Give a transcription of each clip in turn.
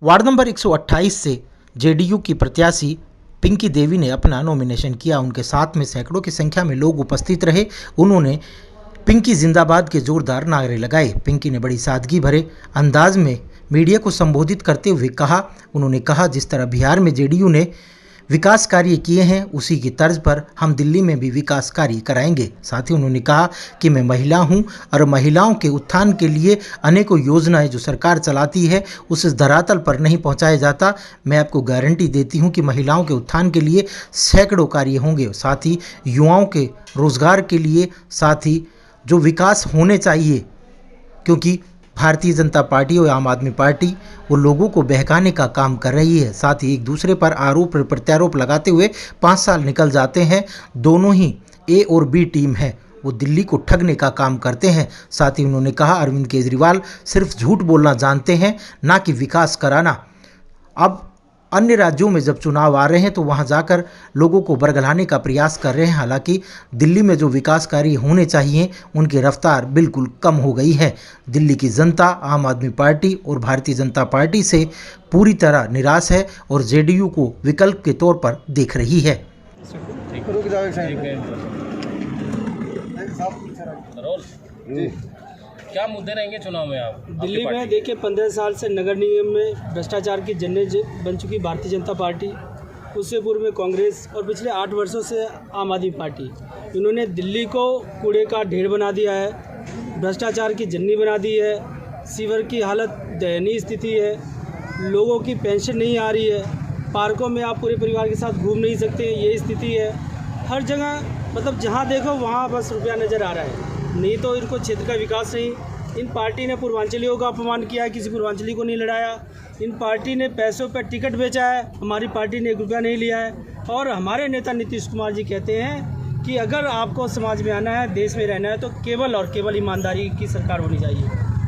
Ward number 128 से JDU की प्रत्याशी पिंकी देवी ने अपना नॉमिनेशन किया। उनके साथ में सैकड़ों की संख्या में लोग उपस्थित रहे। उन्होंने पिंकी जिंदाबाद के जोरदार नारे लगाए। पिंकी ने बड़ी सादगी भरे अंदाज में मीडिया को संबोधित करते हुए उन्होंने कहा जिस तरह बिहार में जेडीयू ने विकास कार्य किए हैं उसी की तर्ज पर हम दिल्ली में भी विकास कार्य कराएंगे। साथ ही उन्होंने कहा कि मैं महिला हूं और महिलाओं के उत्थान के लिए अनेकों योजनाएं जो सरकार चलाती है उस धरातल पर नहीं पहुंचाया जाता। मैं आपको गारंटी देती हूं कि महिलाओं के उत्थान के लिए सैकड़ों कार्य होंगे। साथ ही युवाओं के रोजगार के लिए, साथ ही जो विकास होने चाहिए, क्योंकि भारतीय जनता पार्टी और आम आदमी पार्टी वो लोगों को बहकाने का काम कर रही है। साथ ही एक दूसरे पर आरोप प्रत्यारोप लगाते हुए 5 साल निकल जाते हैं। दोनों ही ए और बी टीम है, वो दिल्ली को ठगने का काम करते हैं। साथ ही उन्होंने कहा अरविंद केजरीवाल सिर्फ झूठ बोलना जानते हैं, ना कि विकास कराना। अब अन्य राज्यों में जब चुनाव आ रहे हैं तो वहां जाकर लोगों को बरगलाने का प्रयास कर रहे हैं। हालांकि दिल्ली में जो विकास कार्य होने चाहिए उनकी रफ्तार बिल्कुल कम हो गई है। दिल्ली की जनता आम आदमी पार्टी और भारतीय जनता पार्टी से पूरी तरह निराश है और जेडीयू को विकल्प के तौर पर देख रही है। क्या मुद्दे रहेंगे चुनाव में आप? दिल्ली में देखिए 15 साल से नगर निगम में भ्रष्टाचार की जन्नत बन चुकी भारतीय जनता पार्टी, उससे पूर्व में कांग्रेस और पिछले 8 वर्षों से आम आदमी पार्टी। इन्होंने दिल्ली को कूड़े का ढेर बना दिया है, भ्रष्टाचार की जन्नी बना दी है, सीवर की हालत दयनीय स्थिति है, लोगों की पेंशन नहीं आ रही है, पार्कों में आप पूरे परिवार के साथ घूम नहीं सकते, ये स्थिति है। हर जगह मतलब जहाँ देखो वहाँ बस रुपया नज़र आ रहा है, नहीं तो इनको क्षेत्र का विकास नहीं। इन पार्टी ने पूर्वांचलियों का अपमान किया है, किसी पूर्वांचली को नहीं लड़ाया। इन पार्टी ने पैसों पर टिकट बेचा है, हमारी पार्टी ने 1 रुपया नहीं लिया है। और हमारे नेता नीतीश कुमार जी कहते हैं कि अगर आपको समाज में आना है, देश में रहना है, तो केवल और केवल ईमानदारी की सरकार होनी चाहिए।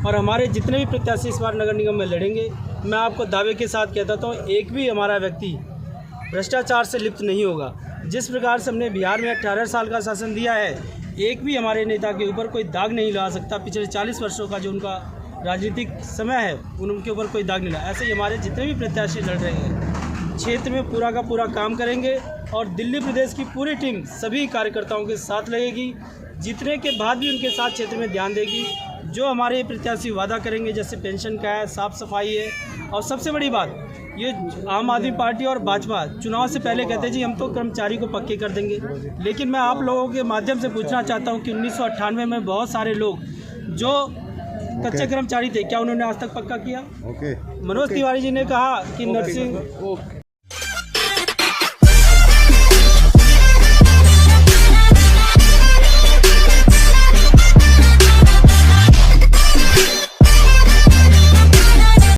और हमारे जितने भी प्रत्याशी इस बार नगर निगम में लड़ेंगे, मैं आपको दावे के साथ कहता हूँ एक भी हमारा व्यक्ति भ्रष्टाचार से लिप्त नहीं होगा। जिस प्रकार से हमने बिहार में 18 साल का शासन दिया है, एक भी हमारे नेता के ऊपर कोई दाग नहीं लगा सकता। पिछले 40 वर्षों का जो उनका राजनीतिक समय है उनके ऊपर कोई दाग नहीं लगा। ऐसे ही हमारे जितने भी प्रत्याशी लड़ रहे हैं क्षेत्र में पूरा का पूरा काम करेंगे और दिल्ली प्रदेश की पूरी टीम सभी कार्यकर्ताओं के साथ लगेगी। जीतने के बाद भी उनके साथ क्षेत्र में ध्यान देगी। जो हमारे प्रत्याशी वादा करेंगे, जैसे पेंशन का है, साफ़ सफाई है, और सबसे बड़ी बात ये आम आदमी पार्टी और भाजपा चुनाव से पहले कहते जी हम तो कर्मचारी को पक्के कर देंगे, लेकिन मैं आप लोगों के माध्यम से पूछना चाहता हूं कि 1998 में बहुत सारे लोग जो कच्चे कर्मचारी थे, क्या उन्होंने आज तक पक्का किया? मनोज तिवारी जी ने कहा कि नर्सिंग